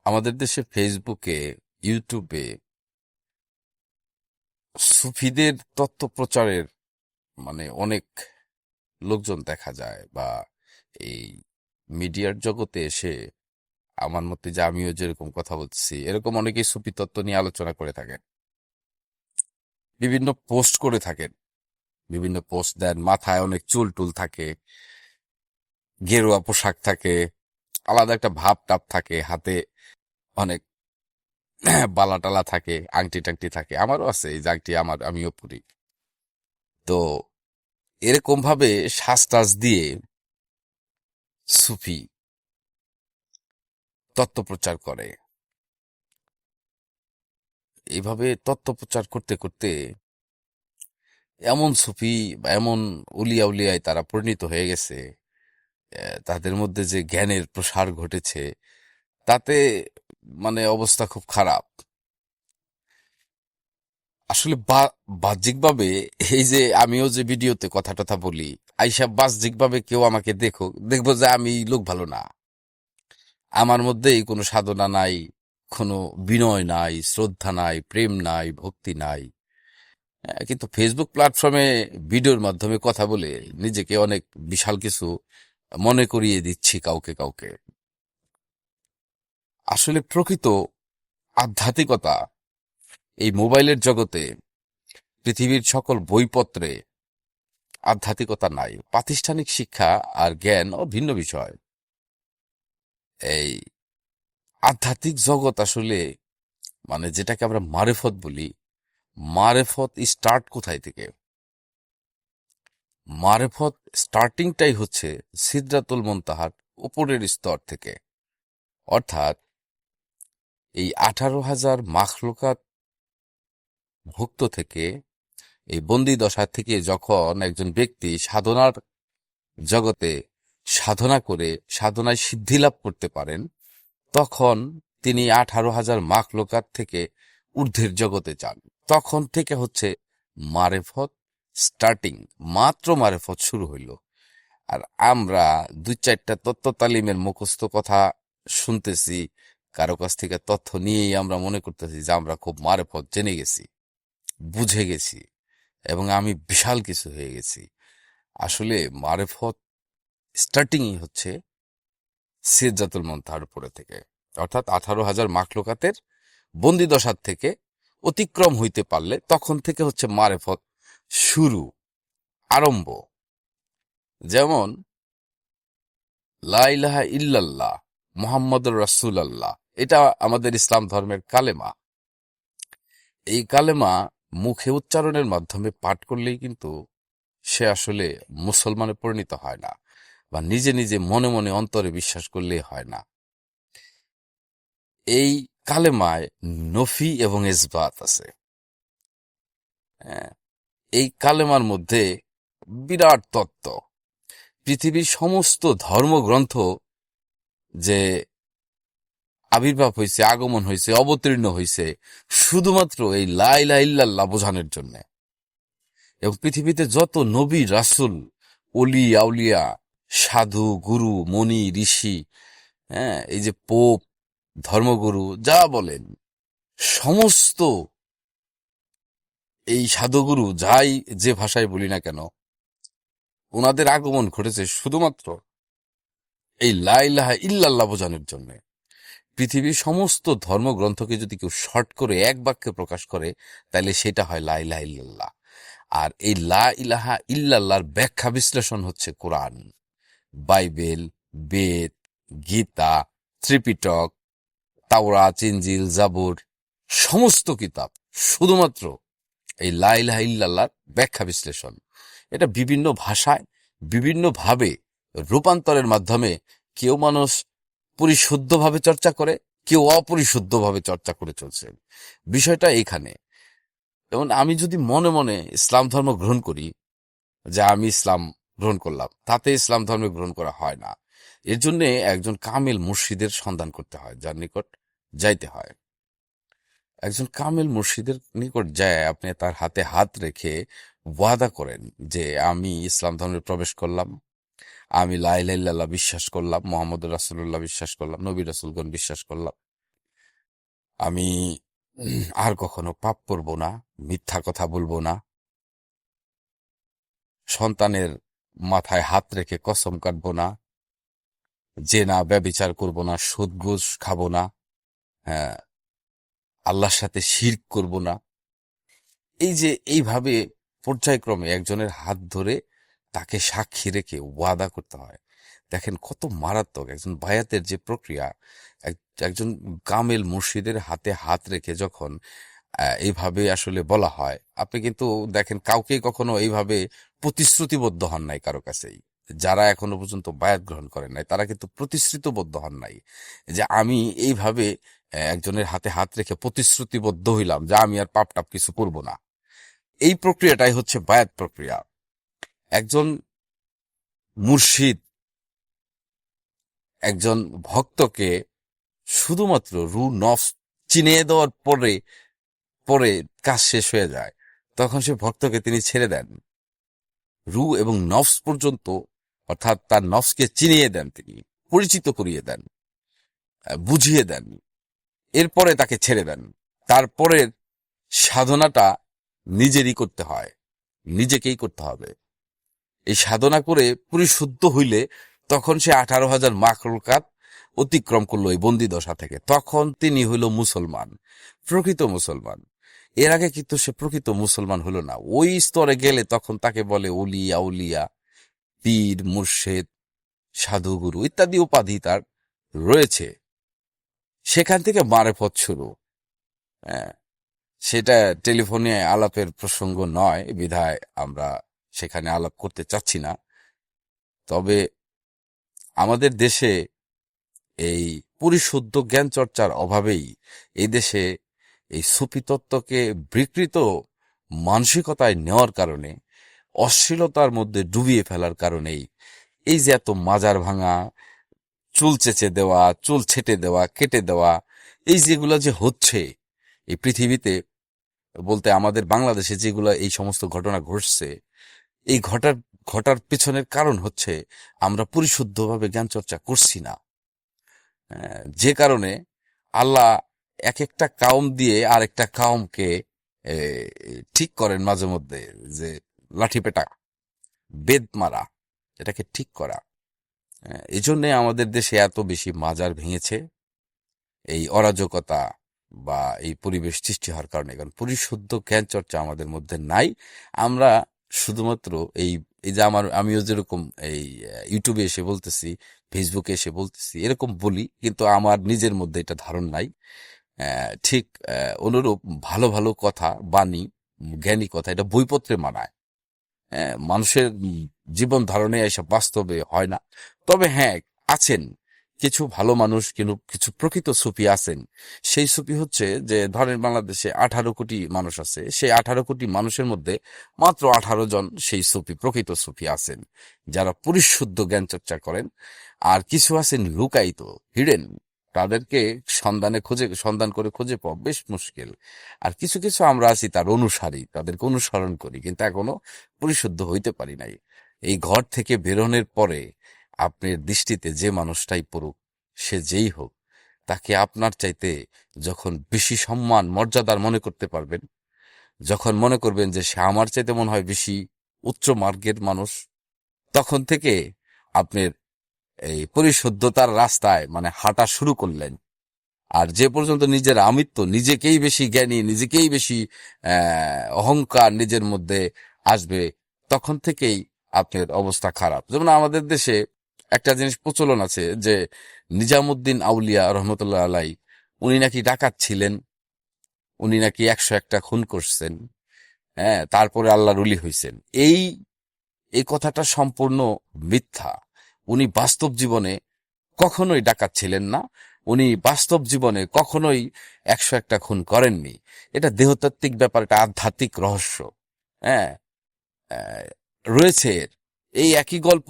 আমাদের দেশে ফেসবুকে, ইউটিউবে সুফিদের তত্ত্ব প্রচারের অনেক লোকজন দেখা যায়, বা এই মিডিয়ার জগতে এসে আমার মতে, যে আমিও যেরকম কথা বলছি, এরকম অনেকেই সুফি তত্ত্ব নিয়ে আলোচনা করে থাকেন, বিভিন্ন পোস্ট করে থাকেন, বিভিন্ন পোস্ট দেন, মাথায় অনেক চুল টুল থাকে, গেরুয়া পোশাক থাকে, আলাদা একটা ভাব টাপ থাকে, হাতে অনেক বালা টালা থাকে, আংটি টাংটি থাকে। আমারও আছে এই যে আংটি, আমিও পরি। তো এরকম ভাবে সাজ টাজ দিয়ে সুফি তত্ত্ব প্রচার করে। এইভাবে তত্ত্ব প্রচার করতে করতে এমন সুফি বা এমন উলিয়া উলিয়ায় তারা পরিণত হয়ে গেছে, তাদের মধ্যে যে জ্ঞানের প্রসার ঘটেছে, তাতে অবস্থা খুব খারাপ। আসলে বাহ্যিকভাবে, এই যে আমিও যে ভিডিওতে কথা টথা বলি, আইসা বাহ্যিকভাবে কেউ আমাকে দেখবো যে আমি লোক ভালো না, আমার মধ্যে কোনো সাধনা নাই, কোনো বিনয় নাই, শ্রদ্ধা নাই, প্রেম নাই, ভক্তি নাই। কিন্তু ফেসবুক প্ল্যাটফর্মে ভিডিওর মাধ্যমে কথা বলে নিজেকে অনেক বিশাল কিছু মনে করিয়ে দিচ্ছি কাউকে কাউকে। আসলে প্রকৃত আধ্যাত্মিকতা এই মোবাইলের জগতে, পৃথিবীর সকল বইপত্রে আধ্যাত্মিকতা নাই। প্রাতিষ্ঠানিক শিক্ষা আর জ্ঞান ও ভিন্ন বিষয়। এই আধ্যাত্মিক জগৎ আসলে যেটাকে আমরা মারেফত বলি, মারেফত স্টার্ট কোথায় থেকে? মারেফত স্টার্টিংটাই হচ্ছে সিদরাতুল মুনতাহার উপরের স্তর থেকে। অর্থাৎ এই 18,000 মাখলুকাত ভুক্ত থেকে, এই বন্দি দশা থেকে যখন একজন ব্যক্তি সাধনার জগতে সাধনা করে সাধনায় সিদ্ধি লাভ করতে পারেন, তখন তিনি 18,000 মাখলুকাত থেকে ঊর্ধ্বের জগতে যান। তখন থেকে হচ্ছে মারেফত স্টার্টিং, মাত্র মারেফত শুরু হইল। আর আমরা 2-4টা তত্ত্ব তালিমের মুখস্থ কথা শুনতেছি, কারো কাছ থেকে তথ্য নিয়েই আমরা মনে করতেছি যে আমরা খুব মারেফত জেনে গেছি, বুঝে গেছি, এবং আমি বিশাল কিছু হয়ে গেছি। আসলে মারেফত স্টার্টিংই হচ্ছে সিদরাতুল মুনতাহার উপরে থেকে। অর্থাৎ 18,000 মাখলুকাতের বন্দিদশার থেকে অতিক্রম হইতে পারলে তখন থেকে হচ্ছে মারেফত শুরু, আরম্ভ। যেমন লা ইলাহা ইল্লাল্লাহ মুহাম্মদুর রাসূলুল্লাহ, এটা আমাদের ইসলাম ধর্মের কালেমা। এই কালেমা মুখে উচ্চারণের মাধ্যমে পাঠ করলেই কিন্তু সে আসলে মুসলমানে পরিণত হয় না, বা নিজে নিজে মনে মনে অন্তরে বিশ্বাস করলেই হয় না। এই কালেমায় নফি এবং ইসবাত আছে। হ্যাঁ, এই কালেমার মধ্যে বিরাট তত্ত্ব। পৃথিবীর সমস্ত ধর্মগ্রন্থ যে আবির্ভাব হয়েছে, আগমন হয়েছে, অবতীর্ণ হয়েছে শুধুমাত্র এই লা ইলাহা ইল্লাল্লাহ বোঝানোর জন্য। এবং পৃথিবীতে যত নবী, রাসূল, অলি, আউলিয়া, সাধু, গুরু, মনি, ঋষি, এই যে পোপ, ধর্মগুরু যা বলেন, সমস্ত এই সাধুগুরু যাই যে ভাষায় বলি না কেন, ওনাদের আগমন ঘটেছে শুধুমাত্র এই লা ইলাহা ইল্লাল্লাহ বোঝানোর জন্য। পৃথিবীর সমস্ত ধর্মগ্রন্থকে যদি কেউ শর্ট করে এক বাক্যে প্রকাশ করে, তাহলে সেটা হয় লা ইলাহা ইল্লাল্লাহ। আর এই লা ইলাহা ইল্লাল্লাহর ব্যাখ্যা বিশ্লেষণ হচ্ছে কোরআন, বাইবেল, বেদ, গীতা, ত্রিপিটক, তাওরাত, ইনজিল, জাবুর, সমস্ত কিতাব শুধুমাত্র এই লা ইলাহা ইল্লাল্লাহর ব্যাখ্যা বিশ্লেষণ। এটা বিভিন্ন ভাষায় বিভিন্নভাবে রূপান্তরের মাধ্যমে কেউ মানুষ পরিশুদ্ধভাবে চর্চা করে, কেউ অপরিশুদ্ধভাবে চর্চা করে চলছে। বিষয়টা এখানে। যেমন আমি যদি মনে মনে ইসলাম ধর্ম গ্রহণ করি, যে আমি ইসলাম গ্রহণ করলাম, তাতে ইসলাম ধর্ম গ্রহণ করা হয় না। এর জন্য একজন কামেল মুর্শিদের সন্ধান করতে হয়, যার নিকট যাইতে হয়। একজন কামেল মুর্শিদের নিকট যায়, আপনি তার হাতে হাত রেখে ওয়াদা করেন যে আমি ইসলাম ধর্মে প্রবেশ করলাম, আমি লা ইলাহা ইল্লাল্লাহ বিশ্বাস করলাম, মুহাম্মদুর রাসূলুল্লাহ বিশ্বাস করলাম, নবী রাসূলগণ বিশ্বাস করলাম, আমি আর কখনো পাপ করব না, মিথ্যা কথা বলবো না, সন্তানের মাথায় হাত রেখে কসম কাটবো না, জেনা ব্যভিচার করব না, সুদ ঘুষ খাবো না, হ্যাঁ, আল্লাহর সাথে শিরক করব না। এই যে এইভাবে পর্যায়ক্রমে একজনের হাত ধরে তাকে সাক্ষী রেখে ওয়াদা করতে হয়, দেখেন কত মারাত্মক একজন বায়াতের যে প্রক্রিয়া। একজন কামেল মুর্শিদের হাতে হাত রেখে যখন এইভাবে আসলে বলা হয়, আপনি কিন্তু দেখেন কাউকে কখনো এইভাবে প্রতিশ্রুতিবদ্ধ হন নাই কারো কাছেই। যারা এখনো পর্যন্ত বায়াত গ্রহণ করেন নাই তারা কিন্তু প্রতিশ্রুতিবদ্ধ হন নাই যে আমি এইভাবে একজনের হাতে হাত রেখে প্রতিশ্রুতিবদ্ধ হইলাম যে আমি আর পাপ টাপ কিছু করব না। এই প্রক্রিয়াটাই হচ্ছে বায়াত প্রক্রিয়া। একজন মুর্শিদ একজন ভক্তকে শুধুমাত্র রু নফস চিনিয়ে দেওয়ার পরে পরে কাজ শেষ হয়ে যায়, তখন সে ভক্তকে তিনি ছেড়ে দেন। রু এবং নফস পর্যন্ত, অর্থাৎ তার নফসকে চিনিয়ে দেন, তিনি পরিচিত করিয়ে দেন, বুঝিয়ে দেন, এরপরে তাকে ছেড়ে দেন। তারপরের সাধনাটা নিজেরই করতে হয়, নিজেকেই করতে হবে। এই সাধনা করে পরিশুদ্ধ হইলে তখন সে 18,000 মাখলুকাত অতিক্রম করলো এই বন্দি দশা থেকে, তখন তিনি হইল মুসলমান, প্রকৃত মুসলমান। এর আগে কিন্তু সে প্রকৃত মুসলমান হলো না। ওই স্তরে গেলে তখন তাকে বলে ওলি, আউলিয়া, পীর, মুর্শেদ, সাধুগুরু ইত্যাদি উপাধি তার রয়েছে। সেখান থেকে মারেফত শুরু। হ্যাঁ, সেটা টেলিফোনে আলাপের প্রসঙ্গ নয় বিধায় আমরা সেখানে আলাপ করতে চাচ্ছি না। তবে আমাদের দেশে এই পরিশুদ্ধ জ্ঞান চর্চার অভাবেই এই দেশে এই সুফি তত্ত্বকে বিকৃত মানসিকতায় নেওয়ার কারণে, অশ্লীলতার মধ্যে ডুবিয়ে ফেলার কারণেই এই যে এত মাজার ভাঙা, চুল চেঁচে দেওয়া, চুল ছেটে দেওয়া, কেটে দেওয়া, এই যেগুলো যে হচ্ছে এই পৃথিবীতে, বলতে আমাদের বাংলাদেশে যেগুলো এই সমস্ত ঘটনা ঘটছে, এই ঘটার পেছনের কারণ হচ্ছে আমরা পরিশুদ্ধভাবে জ্ঞান চর্চা করছি না। যে কারণে আল্লাহ এক একটা কাউম দিয়ে আর একটা কাউমকে এ, ঠিক করেন মাঝে মধ্যে, যে লাঠি পেটা, বেদ মারা, এটাকে ঠিক করা। এই জন্যে আমাদের দেশে এত বেশি মাজার ভেঙেছে, এই অরাজকতা বা এই পরিবেশ সৃষ্টি হওয়ার কারণে। কারণ পরিশুদ্ধ জ্ঞান চর্চা আমাদের মধ্যে নাই। আমরা শুধুমাত্র এই এই যে আমিও যেরকম এই ইউটিউবে এসে বলতেছি, ফেসবুকে এসে বলতেছি, এরকম বলি, কিন্তু আমার নিজের মধ্যে এটা ধারণ নাই। ঠিক অনুরূপ ভালো ভালো কথা, বাণী, জ্ঞানী কথা, এটা বইপত্রে মানায়। মানুষের জীবন ধারণে এসব বাস্তবে হয় না। তবে হ্যাঁ, আছেন কিছু ভালো মানুষ, কিন্তু কিছু প্রকৃত সুফি আছেন। সেই সুফি হচ্ছে যে, ধরেন বাংলাদেশে 18 কোটি মানুষ আছে, সেই 18 কোটি মানুষের মধ্যে মাত্র 18 জন সেই সুফি, প্রকৃত সুফি আছেন, যারা পরিশুদ্ধ জ্ঞান চর্চা করেন। আর কিছু আছেন লুকায়িত, হিডেন, তাদেরকে সন্ধান করে খুঁজে পাওয়া বেশ মুশকিল। আর কিছু কিছু আমরা আছি তার অনুসারী, তাদেরকে অনুসরণ করি, কিন্তু এখনো পরিশুদ্ধ হইতে পারি নাই। এই ঘর থেকে বেরোনোর পরে আপনার দৃষ্টিতে যে মানুষটাই পড়ুক, সে যেই হোক, তাকে আপনার চাইতে যখন বেশি সম্মান মর্যাদার মনে করতে পারবেন, যখন মনে করবেন যে সে আমার চাইতে মনে হয় বেশি উচ্চ মার্গের মানুষ, তখন থেকে আপনার এই পরিশুদ্ধতার রাস্তায় মানে হাঁটা শুরু করলেন। আর যে পর্যন্ত নিজের আমিত্ব, নিজেকেই বেশি জ্ঞানী, নিজেকেই বেশি অহংকার নিজের মধ্যে আসবে, তখন থেকেই আপনার অবস্থা খারাপ। যেমন আমাদের দেশে একটা জিনিস প্রচলন আছে যে, নিজামুদ্দিন আউলিয়া রহমতুল্লাহ আলাই, উনি নাকি ডাকাত ছিলেন, উনি নাকি 101টা খুন করছেন, হ্যাঁ, তারপরে আল্লাহর ওলি হইছেন। এই এই কথাটা সম্পূর্ণ মিথ্যা। উনি বাস্তব জীবনে কখনোই ডাকাত ছিলেন না, উনি বাস্তব জীবনে কখনোই 101টা খুন করেননি। এটা দেহতাত্ত্বিক ব্যাপার, এটা আধ্যাত্মিক রহস্য। হ্যাঁ, রয়েছে এই একই গল্প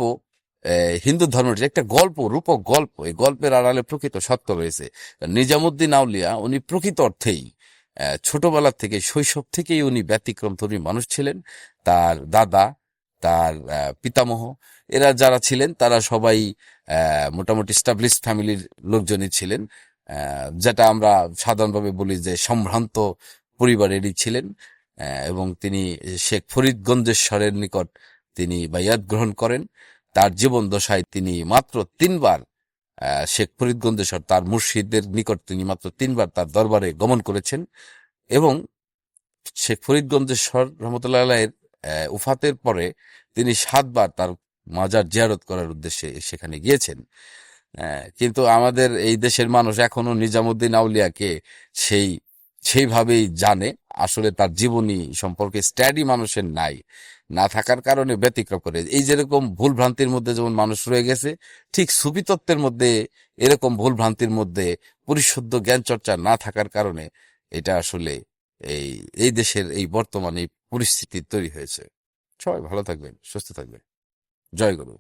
হিন্দু ধর্মের, যে একটা গল্প, রূপক গল্প, এই গল্পের আড়ালে প্রকৃত সত্য রয়েছে। নিজামুদ্দিন আউলিয়া উনি প্রকৃত অর্থেই ছোটবেলা থেকে, শৈশব থেকেই উনি ব্যতিক্রমধর্মী মানুষ ছিলেন। তার দাদা, তার পিতামহ, এরা যারা ছিলেন তারা সবাই মোটামুটি স্টাবলিশ ফ্যামিলির লোকজনই ছিলেন। যেটা আমরা সাধারণভাবে বলি যে সম্ভ্রান্ত পরিবারেরই ছিলেন, এবং তিনি শেখ ফরিদগঞ্জেশ্বরের নিকট তিনি বাইয়াত গ্রহণ করেন। তার জীবন দশায় তিনি মাত্র 3 বার শেখ ফরিদগঞ্জেশ্বর তার মুর্শিদের নিকট তিনি মাত্র 3 বার তার দরবারে গমন করেছেন, এবং শেখ ফরিদগঞ্জেশ্বর রহমতুল্লাহ আলাইহির উফাতের পরে তিনি 7 বার তার মাজার জিয়ারত করার উদ্দেশ্যে সেখানে গিয়েছেন। কিন্তু আমাদের এই দেশের মানুষ এখনো নিজামুদ্দিন আউলিয়াকে সেই সেইভাবেই জানে। আসলে তার জীবনী সম্পর্কে স্টাডি মানুষের নাই, না থাকার কারণে ব্যতিক্রম করে। এই যেরকম ভুল ভ্রান্তির মধ্যে যেমন মানুষ রয়ে গেছে, ঠিক সুফি তত্ত্বের মধ্যে এরকম ভুল ভ্রান্তির মধ্যে পরিশুদ্ধ জ্ঞান চর্চা না থাকার কারণে এটা আসলে এই এই দেশের এই বর্তমানে পরিস্থিতি তৈরি হয়েছে। সবাই ভালো থাকবেন, সুস্থ থাকবেন। জয় গুরু।